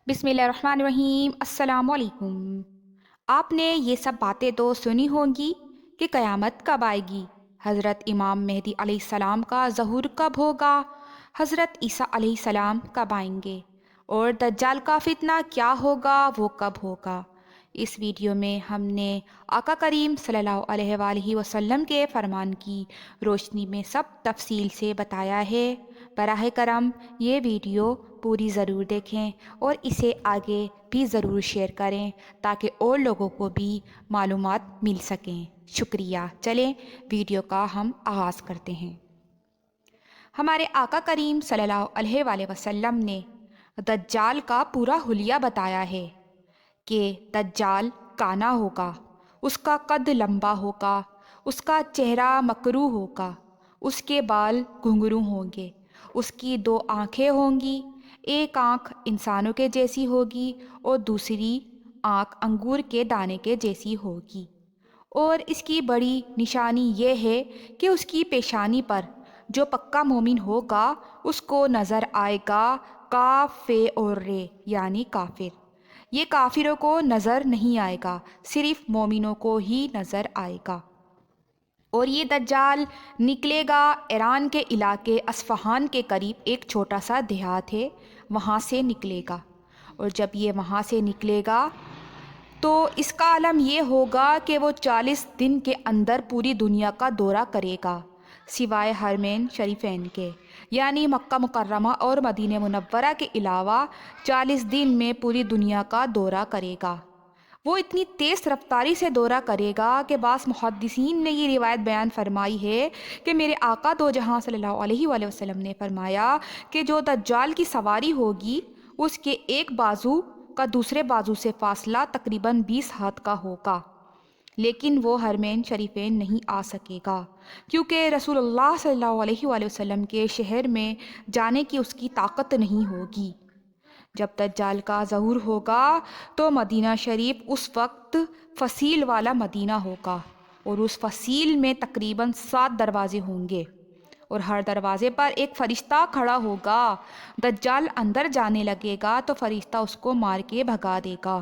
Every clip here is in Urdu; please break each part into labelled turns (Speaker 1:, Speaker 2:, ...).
Speaker 1: بسم اللہ الرحمن الرحیم۔ السلام علیکم۔ آپ نے یہ سب باتیں تو سنی ہوں گی کہ قیامت کب آئے گی، حضرت امام مہدی علیہ السلام کا ظہور کب ہوگا، حضرت عیسیٰ علیہ السلام کب آئیں گے، اور دجال کا فتنہ کیا ہوگا، وہ کب ہوگا۔ اس ویڈیو میں ہم نے آقا کریم صلی اللہ علیہ وآلہ وسلم کے فرمان کی روشنی میں سب تفصیل سے بتایا ہے۔ براہ کرم یہ ویڈیو پوری ضرور دیکھیں اور اسے آگے بھی ضرور شیئر کریں تاکہ اور لوگوں کو بھی معلومات مل سکیں۔ شکریہ۔ چلیں ویڈیو کا ہم آغاز کرتے ہیں۔ ہمارے آقا کریم صلی اللہ علیہ وآلہ وسلم نے دجال کا پورا حلیہ بتایا ہے کہ دجال کانا ہوگا، اس کا قد لمبا ہوگا، اس کا چہرہ مکروہ ہوگا، اس کے بال گھنگرو ہوں گے، اس کی 2 آنکھیں ہوں گی، ایک آنکھ انسانوں کے جیسی ہوگی اور دوسری آنکھ انگور کے دانے کے جیسی ہوگی، اور اس کی بڑی نشانی یہ ہے کہ اس کی پیشانی پر جو پکا مومن ہوگا اس کو نظر آئے گا کاف اور رے یعنی کافر۔ یہ کافروں کو نظر نہیں آئے گا، صرف مومنوں کو ہی نظر آئے گا۔ اور یہ دجال نکلے گا ایران کے علاقے اصفہان کے قریب، ایک چھوٹا سا دیہات ہے، وہاں سے نکلے گا۔ اور جب یہ وہاں سے نکلے گا تو اس کا عالم یہ ہوگا کہ وہ 40 دن کے اندر پوری دنیا کا دورہ کرے گا، سوائے حرمین شریفین کے، یعنی مکہ مکرمہ اور مدینہ منورہ کے علاوہ 40 دن میں پوری دنیا کا دورہ کرے گا۔ وہ اتنی تیز رفتاری سے دورہ کرے گا کہ بعض محدثین نے یہ روایت بیان فرمائی ہے کہ میرے آقا دو جہاں صلی اللہ علیہ وآلہ وسلم نے فرمایا کہ جو دجال کی سواری ہوگی اس کے ایک بازو کا دوسرے بازو سے فاصلہ تقریباً 20 ہاتھ کا ہوگا، لیکن وہ حرمین شریفین نہیں آ سکے گا کیونکہ رسول اللہ صلی اللہ علیہ وآلہ وسلم کے شہر میں جانے کی اس کی طاقت نہیں ہوگی۔ جب دجال کا ظہور ہوگا تو مدینہ شریف اس وقت فصیل والا مدینہ ہوگا، اور اس فصیل میں تقریباً 7 دروازے ہوں گے، اور ہر دروازے پر ایک فرشتہ کھڑا ہوگا۔ دجال اندر جانے لگے گا تو فرشتہ اس کو مار کے بھگا دے گا۔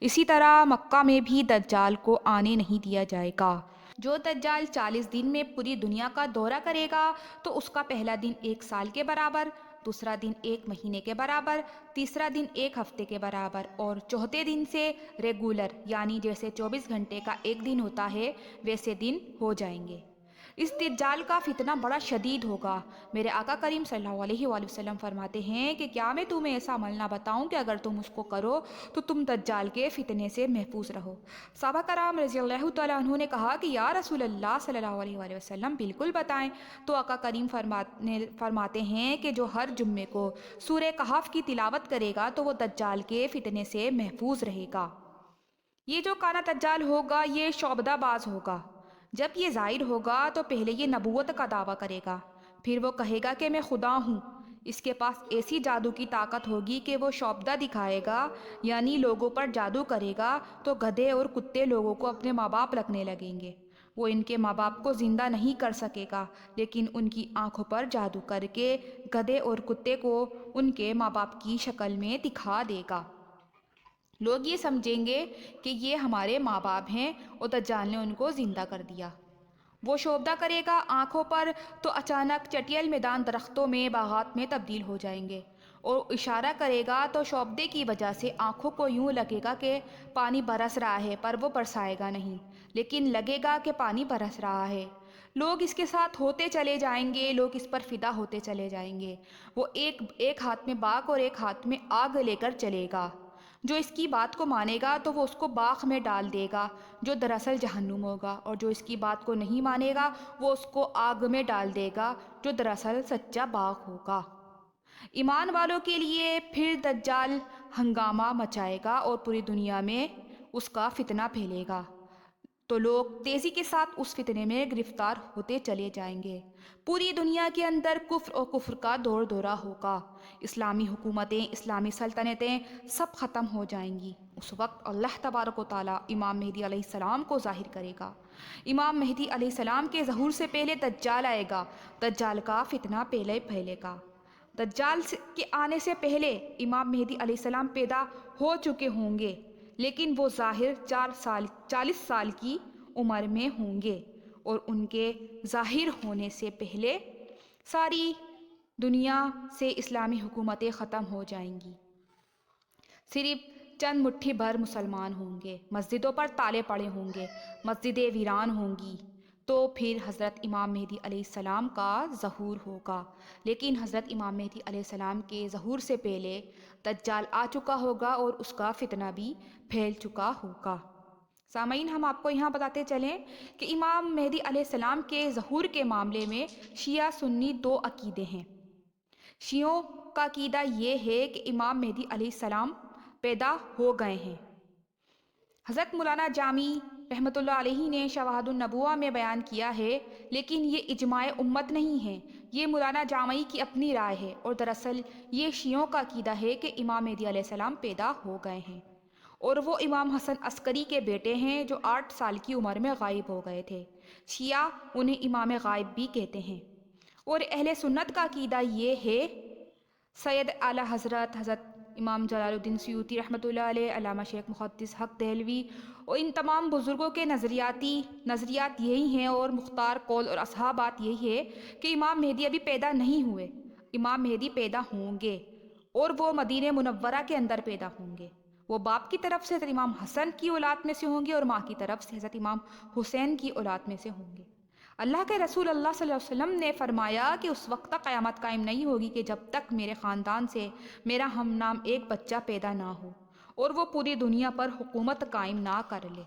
Speaker 1: اسی طرح مکہ میں بھی دجال کو آنے نہیں دیا جائے گا۔ جو دجال 40 دن میں پوری دنیا کا دورہ کرے گا تو اس کا پہلا دن 1 سال کے برابر، دوسرا دن 1 مہینے کے برابر، تیسرا دن 1 ہفتے کے برابر، اور چوتھے دن سے ریگولر یعنی جیسے 24 گھنٹے کا ایک دن ہوتا ہے ویسے دن ہو جائیں گے۔ اس دجال کا فتنہ بڑا شدید ہوگا۔ میرے آقا کریم صلی اللہ علیہ وآلہ وسلم فرماتے ہیں کہ کیا میں تمہیں ایسا عمل نہ بتاؤں کہ اگر تم اس کو کرو تو تم دجال کے فتنے سے محفوظ رہو۔ صحابہ کرام رضی اللہ تعالیٰ عنہ نے کہا کہ یا رسول اللہ صلی اللہ علیہ وآلہ وسلم بالکل بتائیں۔ تو آقا کریم فرماتے ہیں کہ جو ہر جمعے کو سورہ کہف کی تلاوت کرے گا تو وہ دجال کے فتنے سے محفوظ رہے گا۔ یہ جو کانا دجال ہوگا یہ شعبدہ باز ہوگا۔ جب یہ ظاہر ہوگا تو پہلے یہ نبوت کا دعویٰ کرے گا، پھر وہ کہے گا کہ میں خدا ہوں۔ اس کے پاس ایسی جادو کی طاقت ہوگی کہ وہ شعبدہ دکھائے گا، یعنی لوگوں پر جادو کرے گا تو گدھے اور کتے لوگوں کو اپنے ماں باپ لگنے لگیں گے۔ وہ ان کے ماں باپ کو زندہ نہیں کر سکے گا، لیکن ان کی آنکھوں پر جادو کر کے گدھے اور کتے کو ان کے ماں باپ کی شکل میں دکھا دے گا۔ لوگ یہ سمجھیں گے کہ یہ ہمارے ماں باپ ہیں اور دجال نے ان کو زندہ کر دیا۔ وہ شعبدہ کرے گا آنکھوں پر تو اچانک چٹیل میدان درختوں میں باغات میں تبدیل ہو جائیں گے، اور اشارہ کرے گا تو شعبدے کی وجہ سے آنکھوں کو یوں لگے گا کہ پانی برس رہا ہے، پر وہ برسائے گا نہیں، لیکن لگے گا کہ پانی برس رہا ہے۔ لوگ اس کے ساتھ ہوتے چلے جائیں گے، لوگ اس پر فدا ہوتے چلے جائیں گے۔ وہ ایک ہاتھ میں باغ اور ایک ہاتھ میں آگ لے کر چلے گا۔ جو اس کی بات کو مانے گا تو وہ اس کو باغ میں ڈال دے گا جو دراصل جہنم ہوگا، اور جو اس کی بات کو نہیں مانے گا وہ اس کو آگ میں ڈال دے گا جو دراصل سچا باغ ہوگا۔ ایمان والوں کے لیے پھر دجال ہنگامہ مچائے گا اور پوری دنیا میں اس کا فتنہ پھیلے گا، تو لوگ تیزی کے ساتھ اس فتنے میں گرفتار ہوتے چلے جائیں گے۔ پوری دنیا کے اندر کفر اور کفر کا دور دورہ ہوگا۔ اسلامی حکومتیں، اسلامی سلطنتیں سب ختم ہو جائیں گی۔ اس وقت اللہ تبارک و تعالیٰ امام مہدی علیہ السلام کو ظاہر کرے گا۔ امام مہدی علیہ السلام کے ظہور سے پہلے دجال آئے گا۔ دجال کا فتنہ پہلے پھیلے گا۔ دجال کے آنے سے پہلے امام مہدی علیہ السلام پیدا ہو چکے ہوں گے، لیکن وہ ظاہر 40 سال کی عمر میں ہوں گے، اور ان کے ظاہر ہونے سے پہلے ساری دنیا سے اسلامی حکومتیں ختم ہو جائیں گی۔ صرف چند مٹھی بھر مسلمان ہوں گے، مسجدوں پر تالے پڑے ہوں گے، مسجدیں ویران ہوں گی، تو پھر حضرت امام مہدی علیہ السلام کا ظہور ہوگا۔ لیکن حضرت امام مہدی علیہ السلام کے ظہور سے پہلے دجال آ چکا ہوگا اور اس کا فتنہ بھی پھیل چکا ہوگا۔ سامعین، ہم آپ کو یہاں بتاتے چلیں کہ امام مہدی علیہ السلام کے ظہور کے معاملے میں شیعہ سنی دو عقیدے ہیں۔ شیعوں کا عقیدہ یہ ہے کہ امام مہدی علیہ السلام پیدا ہو گئے ہیں۔ حضرت مولانا جامی رحمۃ اللہ علیہ نے شواہد النبوہ میں بیان کیا ہے، لیکن یہ اجماع امت نہیں ہے، یہ مولانا جامی کی اپنی رائے ہے، اور دراصل یہ شیعوں کا عقیدہ ہے کہ امام مہدی علیہ السلام پیدا ہو گئے ہیں، اور وہ امام حسن عسکری کے بیٹے ہیں جو 8 سال کی عمر میں غائب ہو گئے تھے۔ شیعہ انہیں امام غائب بھی کہتے ہیں، اور اہل سنت کا عقیدہ یہ ہے سید اعلیٰ حضرت امام جلال الدین سیوطی رحمۃ اللہ علیہ، علامہ شیخ محدث حق دہلوی اور ان تمام بزرگوں کے نظریات یہی ہیں، اور مختار قول اور اصحابات یہی ہے کہ امام مہدی ابھی پیدا نہیں ہوئے، امام مہدی پیدا ہوں گے، اور وہ مدینہ منورہ کے اندر پیدا ہوں گے۔ وہ باپ کی طرف سے حضرت امام حسن کی اولاد میں سے ہوں گے، اور ماں کی طرف سے حضرت امام حسین کی اولاد میں سے ہوں گے۔ اللہ کے رسول اللہ صلی اللہ علیہ وسلم نے فرمایا کہ اس وقت تک قیامت قائم نہیں ہوگی کہ جب تک میرے خاندان سے میرا ہم نام ایک بچہ پیدا نہ ہو اور وہ پوری دنیا پر حکومت قائم نہ کر لے،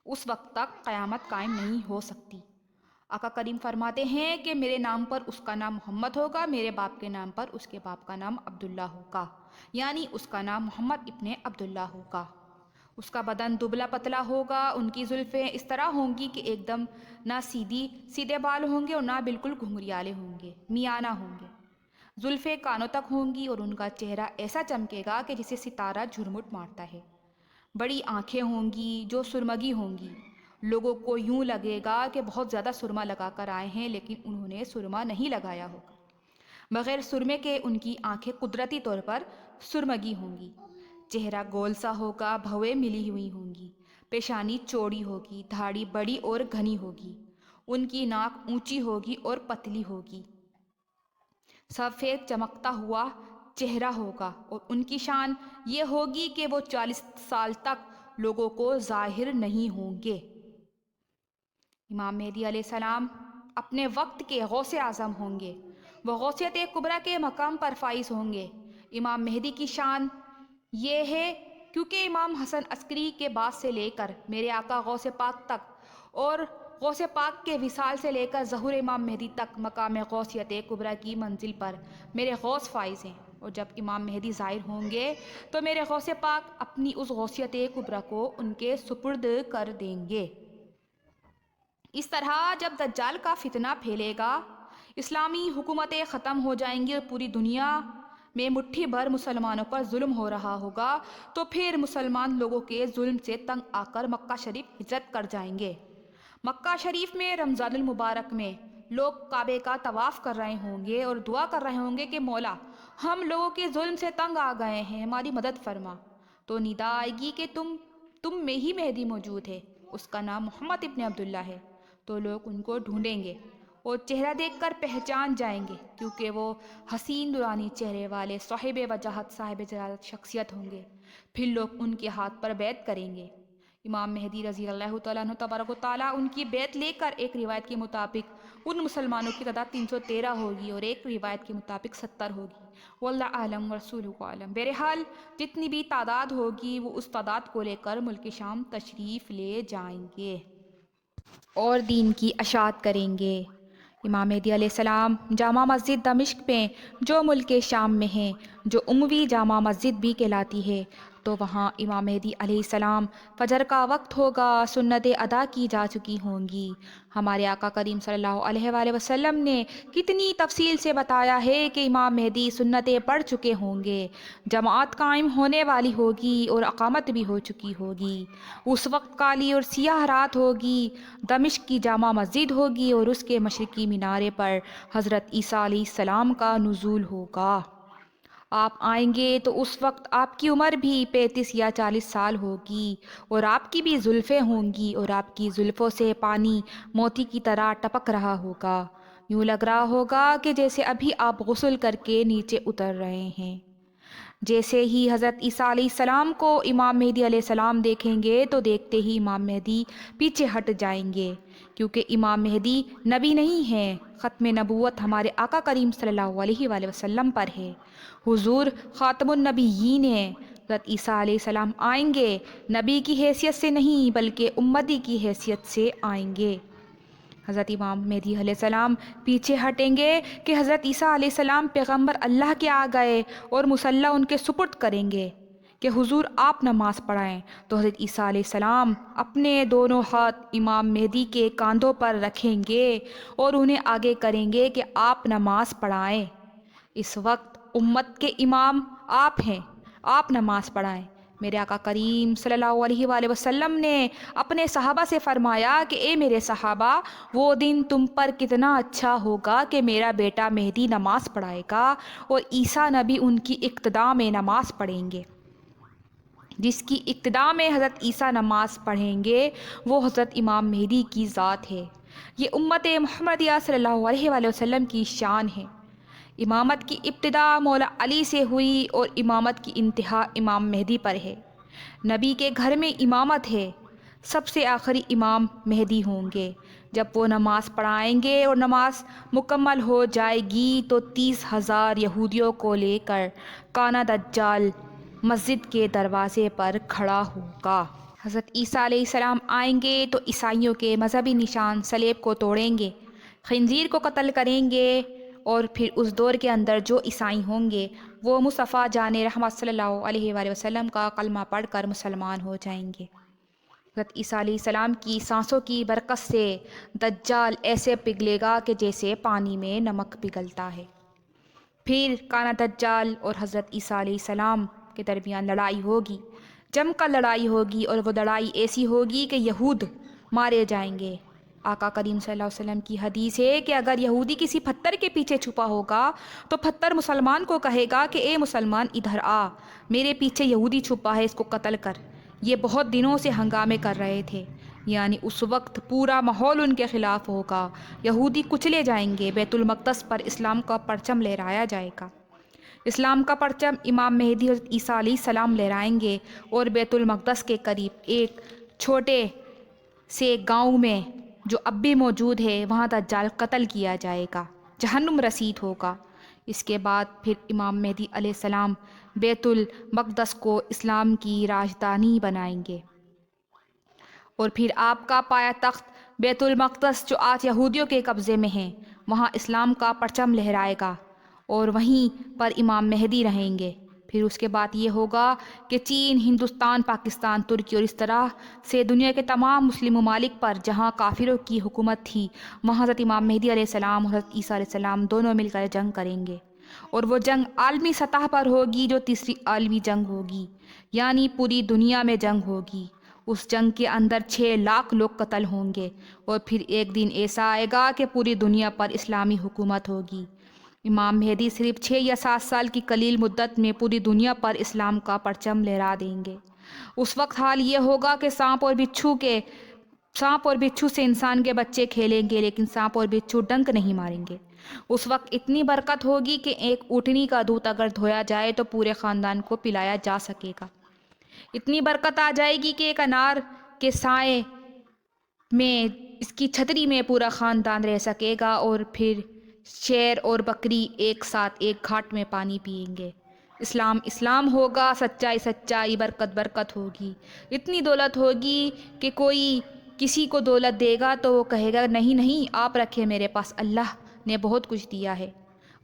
Speaker 1: اس وقت تک قیامت قائم نہیں ہو سکتی۔ آقا کریم فرماتے ہیں کہ میرے نام پر اس کا نام محمد ہوگا، میرے باپ کے نام پر اس کے باپ کا نام عبداللہ ہوگا، یعنی اس کا نام محمد ابن عبداللہ ہوگا۔ اس کا بدن دبلا پتلا ہوگا، ان کی زلفیں اس طرح ہوں گی کہ ایک دم نہ سیدھے بال ہوں گے اور نہ بالکل گھنگریالے ہوں گے، میانہ ہوں گے۔ زلفیں کانوں تک ہوں گی، اور ان کا چہرہ ایسا چمکے گا کہ جسے ستارہ جھرمٹ مارتا ہے۔ بڑی آنکھیں ہوں گی جو سرمگی ہوں گی، لوگوں کو یوں لگے گا کہ بہت زیادہ سرما لگا کر آئے ہیں، لیکن انہوں نے سرما نہیں لگایا ہوگا۔ بغیر سرمے کے ان کی آنکھیں قدرتی طور پر سرمگی ہوں گی۔ چہرہ گول سا ہوگا، بھویں ملی ہوئی ہوں گی، پیشانی چوڑی ہوگی، دھاڑی بڑی اور گھنی ہوگی، ان کی ناک اونچی ہوگی اور پتلی ہوگی، سفید چمکتا ہوا چہرہ ہوگا، اور ان کی شان یہ ہوگی کہ وہ 40 سال تک لوگوں کو ظاہر نہیں ہوں گے۔ امام مہدی علیہ السلام اپنے وقت کے غوث اعظم ہوں گے، وہ غوثیت کبریٰ کے مقام پر فائز ہوں گے۔ امام مہدی کی شان یہ ہے کیونکہ امام حسن عسکری کے بعد سے لے کر میرے آقا غوث پاک تک، اور غوث پاک کے وصال سے لے کر ظہور امام مہدی تک مقام غوثیت کبریٰ کی منزل پر میرے غوث فائز ہیں، اور جب امام مہدی ظاہر ہوں گے تو میرے غوث پاک اپنی اس غوثیت کبریٰ کو ان کے سپرد کر دیں گے۔ اس طرح جب دجال کا فتنہ پھیلے گا، اسلامی حکومتیں ختم ہو جائیں گی اور پوری دنیا میں مٹھی بھر مسلمانوں پر ظلم ہو رہا ہوگا، تو پھر مسلمان لوگوں کے ظلم سے تنگ آ کر مکہ شریف ہجرت کر جائیں گے۔ مکہ شریف میں رمضان المبارک میں لوگ کعبے کا طواف کر رہے ہوں گے اور دعا کر رہے ہوں گے کہ مولا، ہم لوگوں کے ظلم سے تنگ آ گئے ہیں، ہماری مدد فرما۔ تو ندا آئے گی کہ تم میں ہی مہدی موجود ہے، اس کا نام محمد ابن عبداللہ ہے۔ تو لوگ ان کو ڈھونڈیں گے اور چہرہ دیکھ کر پہچان جائیں گے، کیونکہ وہ حسین نورانی چہرے والے صاحب وجاہت، صاحب جلالت شخصیت ہوں گے۔ پھر لوگ ان کے ہاتھ پر بیعت کریں گے۔ امام مہدی رضی اللہ تعالیٰ عنہ تبارک و تعالیٰ ان کی بیعت لے کر، ایک روایت کے مطابق ان مسلمانوں کی تعداد 313 ہوگی اور ایک روایت کے مطابق 70 ہوگی۔ واللہ اعلم ورسولہ اعلم۔ بہرحال جتنی بھی تعداد ہوگی وہ اس تعداد کو لے کر ملک شام تشریف لے جائیں گے اور دین کی اشاعت کریں گے۔ امام مہدی علیہ السلام جامع مسجد دمشق میں جو ملک شام میں ہیں، جو اموی جامع مسجد بھی کہلاتی ہے، تو وہاں امام مہدی علیہ السلام فجر کا وقت ہوگا، سنتیں ادا کی جا چکی ہوں گی۔ ہمارے آقا کریم صلی اللہ علیہ وآلہ وسلم نے کتنی تفصیل سے بتایا ہے کہ امام مہدی سنتیں پڑھ چکے ہوں گے، جماعت قائم ہونے والی ہوگی اور اقامت بھی ہو چکی ہوگی۔ اس وقت کالی اور سیاہ رات ہوگی، دمشق کی جامع مسجد ہوگی اور اس کے مشرقی مینارے پر حضرت عیسیٰ علیہ السلام کا نزول ہوگا۔ آپ آئیں گے تو اس وقت آپ کی عمر بھی 35 یا 40 سال ہوگی، اور آپ کی بھی زلفیں ہوں گی، اور آپ کی زلفوں سے پانی موتی کی طرح ٹپک رہا ہوگا۔ یوں لگ رہا ہوگا کہ جیسے ابھی آپ غسل کر کے نیچے اتر رہے ہیں۔ جیسے ہی حضرت عیسیٰ علیہ السلام کو امام مہدی علیہ السلام دیکھیں گے تو دیکھتے ہی امام مہدی پیچھے ہٹ جائیں گے، کیونکہ امام مہدی نبی نہیں ہیں، ختم نبوت ہمارے آقا کریم صلی اللہ علیہ وآلہ وسلم پر ہے۔ حضور خاتم النبیین ہیں۔ حضرت عیسیٰ علیہ السلام آئیں گے، نبی کی حیثیت سے نہیں بلکہ امتی کی حیثیت سے آئیں گے۔ حضرت امام مہدی علیہ السلام پیچھے ہٹیں گے کہ حضرت عیسیٰ علیہ السلام پیغمبر اللہ کے آ گئے اور مصلی ان کے سپرد کریں گے کہ حضور آپ نماز پڑھائیں، تو حضرت عیسیٰ علیہ السلام اپنے دونوں ہاتھ امام مہدی کے کاندھوں پر رکھیں گے اور انہیں آگے کریں گے کہ آپ نماز پڑھائیں۔ اس وقت امت کے امام آپ ہیں، آپ نماز پڑھائیں۔ میرے آقا کریم صلی اللہ علیہ وآلہ وسلم نے اپنے صحابہ سے فرمایا کہ اے میرے صحابہ، وہ دن تم پر کتنا اچھا ہوگا کہ میرا بیٹا مہدی نماز پڑھائے گا اور عیسیٰ نبی ان کی اقتداء میں نماز پڑھیں گے۔ جس کی اقتداء میں حضرت عیسیٰ نماز پڑھیں گے وہ حضرت امام مہدی کی ذات ہے۔ یہ امت محمدیہ صلی اللہ علیہ وآلہ وسلم کی شان ہے۔ امامت کی ابتدا مولا علی سے ہوئی اور امامت کی انتہا امام مہدی پر ہے۔ نبی کے گھر میں امامت ہے، سب سے آخری امام مہدی ہوں گے۔ جب وہ نماز پڑھائیں گے اور نماز مکمل ہو جائے گی تو 30,000 یہودیوں کو لے کر کانا دجال مسجد کے دروازے پر کھڑا ہوگا۔ حضرت عیسیٰ علیہ السلام آئیں گے تو عیسائیوں کے مذہبی نشان صلیب کو توڑیں گے، خنزیر کو قتل کریں گے، اور پھر اس دور کے اندر جو عیسائی ہوں گے وہ مصطفیٰ جان رحمت صلی اللہ علیہ وآلہ وسلم کا کلمہ پڑھ کر مسلمان ہو جائیں گے۔ حضرت عیسیٰ علیہ السلام کی سانسوں کی برکت سے دجال ایسے پگھلے گا کہ جیسے پانی میں نمک پگھلتا ہے۔ پھر کانا دجال اور حضرت عیسیٰ علیہ السلام کے درمیان لڑائی ہوگی، جم کر لڑائی ہوگی، اور وہ لڑائی ایسی ہوگی کہ یہود مارے جائیں گے۔ آقا کریم صلی اللہ علیہ وسلم کی حدیث ہے کہ اگر یہودی کسی پتھر کے پیچھے چھپا ہوگا تو پتھر مسلمان کو کہے گا کہ اے مسلمان ادھر آ، میرے پیچھے یہودی چھپا ہے، اس کو قتل کر۔ یہ بہت دنوں سے ہنگامے کر رہے تھے، یعنی اس وقت پورا ماحول ان کے خلاف ہوگا، یہودی کچلے جائیں گے، بیت المقدس پر اسلام کا پرچم لہرایا جائے گا۔ اسلام کا پرچم امام مہدی حضرت عیسیٰ علیہ السلام لہرائیں گے، اور بیت المقدس کے قریب ایک چھوٹے سے گاؤں میں جو اب بھی موجود ہے وہاں دجال قتل کیا جائے گا، جہنم رسید ہوگا۔ اس کے بعد پھر امام مہدی علیہ السلام بیت المقدس کو اسلام کی راجدھانی بنائیں گے، اور پھر آپ کا پایا تخت بیت المقدس جو آج یہودیوں کے قبضے میں ہیں وہاں اسلام کا پرچم لہرائے گا، اور وہیں پر امام مہدی رہیں گے۔ پھر اس کے بعد یہ ہوگا کہ چین، ہندوستان، پاکستان، ترکی اور اس طرح سے دنیا کے تمام مسلم ممالک پر جہاں کافروں کی حکومت تھی وہاں حضرت امام مہدی علیہ السلام اور حضرت عیسیٰ علیہ السلام دونوں مل کر جنگ کریں گے، اور وہ جنگ عالمی سطح پر ہوگی جو تیسری عالمی جنگ ہوگی، یعنی پوری دنیا میں جنگ ہوگی۔ اس جنگ کے اندر 6 لاکھ لوگ قتل ہوں گے، اور پھر ایک دن ایسا آئے گا کہ پوری دنیا پر اسلامی حکومت ہوگی۔ امام مہدی صرف 6 یا 7 سال کی قلیل مدت میں پوری دنیا پر اسلام کا پرچم لہرا دیں گے۔ اس وقت حال یہ ہوگا کہ سانپ اور بچھو سے انسان کے بچے کھیلیں گے، لیکن سانپ اور بچھو ڈنک نہیں ماریں گے۔ اس وقت اتنی برکت ہوگی کہ ایک اونٹنی کا دودھ اگر دھویا جائے تو پورے خاندان کو پلایا جا سکے گا۔ اتنی برکت آ جائے گی کہ ایک انار کے سائے میں، اس کی چھتری میں پورا خاندان رہ سکے گا، اور پھر شیر اور بکری ایک ساتھ ایک گھاٹ میں پانی پئیں گے۔ اسلام اسلام ہوگا، سچائی سچائی، برکت برکت ہوگی۔ اتنی دولت ہوگی کہ کوئی کسی کو دولت دے گا تو وہ کہے گا نہیں نہیں آپ رکھے، میرے پاس اللہ نے بہت کچھ دیا ہے۔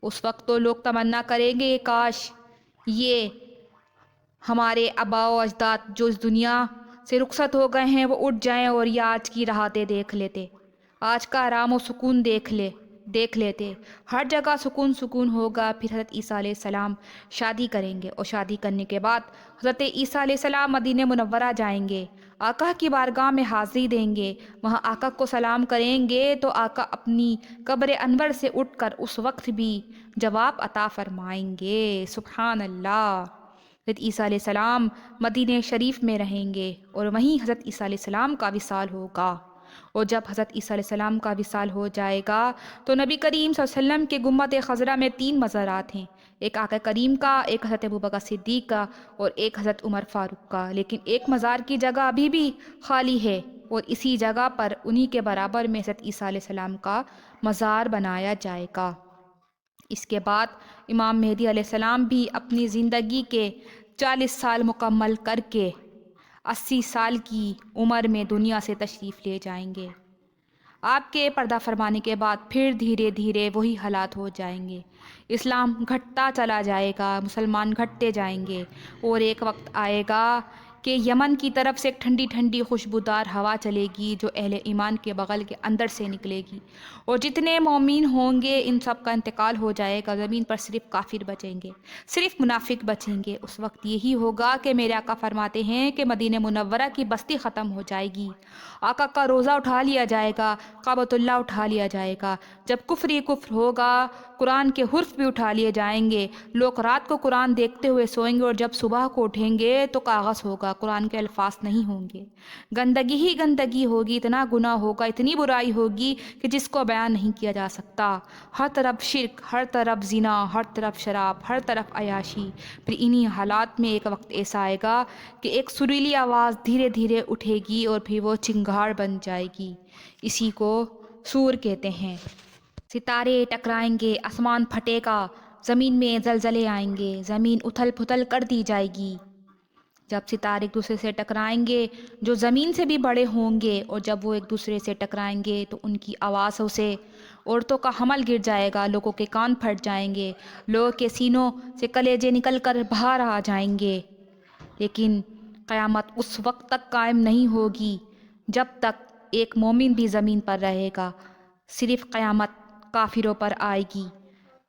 Speaker 1: اس وقت تو لوگ تمنا کریں گے کاش یہ ہمارے آباء و اجداد جو اس دنیا سے رخصت ہو گئے ہیں وہ اٹھ جائیں اور یہ آج کی راحتیں دیکھ لیتے، آج کا آرام و سکون دیکھ لیتے۔ ہر جگہ سکون سکون ہوگا۔ پھر حضرت عیسیٰ علیہ السلام شادی کریں گے اور شادی کرنے کے بعد حضرت عیسیٰ علیہ السلام مدینہ منورہ جائیں گے، آقا کی بارگاہ میں حاضری دیں گے، وہاں آقا کو سلام کریں گے تو آقا اپنی قبر انور سے اٹھ کر اس وقت بھی جواب عطا فرمائیں گے۔ سبحان اللہ۔ حضرت عیسیٰ علیہ السلام مدینہ شریف میں رہیں گے اور وہیں حضرت عیسیٰ علیہ السلام کا وصال ہوگا، اور جب حضرت عیسیٰ علیہ السلام کا وصال ہو جائے گا تو نبی کریم صلی اللہ علیہ وسلم کے گنبد خضرا میں 3 مزارات ہیں، ایک آقا کریم کا، ایک حضرت ابوبکر صدیق کا اور ایک حضرت عمر فاروق کا، لیکن ایک مزار کی جگہ ابھی بھی خالی ہے اور اسی جگہ پر انہی کے برابر میں حضرت عیسیٰ علیہ السلام کا مزار بنایا جائے گا۔ اس کے بعد امام مہدی علیہ السلام بھی اپنی زندگی کے 40 سال مکمل کر کے 80 سال کی عمر میں دنیا سے تشریف لے جائیں گے۔ آپ کے پردہ فرمانے کے بعد پھر دھیرے دھیرے وہی حالات ہو جائیں گے، اسلام گھٹتا چلا جائے گا، مسلمان گھٹتے جائیں گے، اور ایک وقت آئے گا کہ یمن کی طرف سے ایک ٹھنڈی ٹھنڈی خوشبودار ہوا چلے گی جو اہل ایمان کے بغل کے اندر سے نکلے گی، اور جتنے مومن ہوں گے ان سب کا انتقال ہو جائے گا، زمین پر صرف کافر بچیں گے، صرف منافق بچیں گے۔ اس وقت یہی ہوگا کہ میرے آقا فرماتے ہیں کہ مدینہ منورہ کی بستی ختم ہو جائے گی، آقا کا روزہ اٹھا لیا جائے گا، کعبۃ اللہ اٹھا لیا جائے گا، جب کفر ہی کفر ہوگا قرآن کے حرف بھی اٹھا لیے جائیں گے، لوگ رات کو قرآن دیکھتے ہوئے سوئیں گے اور جب صبح کو اٹھیں گے تو کاغذ ہوگا، قرآن کے الفاظ نہیں ہوں گے، گندگی ہی گندگی ہوگی، اتنا گناہ ہوگا، اتنی برائی ہوگی کہ جس کو بیان نہیں کیا جا سکتا، ہر طرف شرک، ہر طرف زنا، ہر طرف شراب، ہر طرف عیاشی۔ پھر انہی حالات میں ایک وقت ایسا آئے گا کہ ایک سریلی آواز دھیرے دھیرے اٹھے گی اور پھر وہ چنگھاڑ بن جائے گی، اسی کو سور کہتے ہیں۔ ستارے ٹکرائیں گے، آسمان پھٹے گا، زمین میں زلزلے آئیں گے، زمین اتھل پھتل کر دی جائے گی۔ جب ستارے ایک دوسرے سے ٹکرائیں گے جو زمین سے بھی بڑے ہوں گے، اور جب وہ ایک دوسرے سے ٹکرائیں گے تو ان کی آوازوں سے عورتوں کا حمل گر جائے گا، لوگوں کے کان پھٹ جائیں گے، لوگوں کے سینوں سے کلیجے نکل کر باہر آ جائیں گے۔ لیکن قیامت اس وقت تک قائم نہیں ہوگی جب تک ایک مومن بھی زمین پر رہے گا، صرف قیامت کافروں پر آئے گی،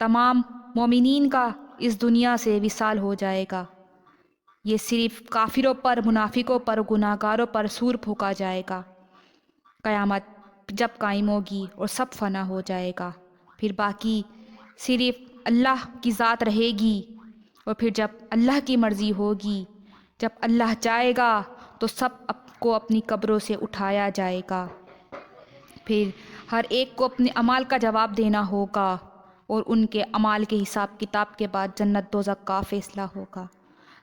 Speaker 1: تمام مومنین کا اس دنیا سے وصال ہو جائے گا، یہ صرف کافروں پر، منافقوں پر، گناہ گاروں پر سور پھونکا جائے گا۔ قیامت جب قائم ہوگی اور سب فنا ہو جائے گا، پھر باقی صرف اللہ کی ذات رہے گی، اور پھر جب اللہ کی مرضی ہوگی، جب اللہ چاہے گا تو سب کو اپنی قبروں سے اٹھایا جائے گا، پھر ہر ایک کو اپنے اعمال کا جواب دینا ہوگا، اور ان کے اعمال کے حساب کتاب کے بعد جنت دوزخ کا فیصلہ ہوگا۔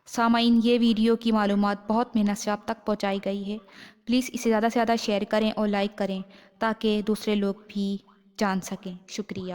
Speaker 1: سامعین، یہ ویڈیو کی معلومات بہت محنت سے آپ تک پہنچائی گئی ہے، پلیز اسے زیادہ سے زیادہ شیئر کریں اور لائک کریں تاکہ دوسرے لوگ بھی جان سکیں۔ شکریہ۔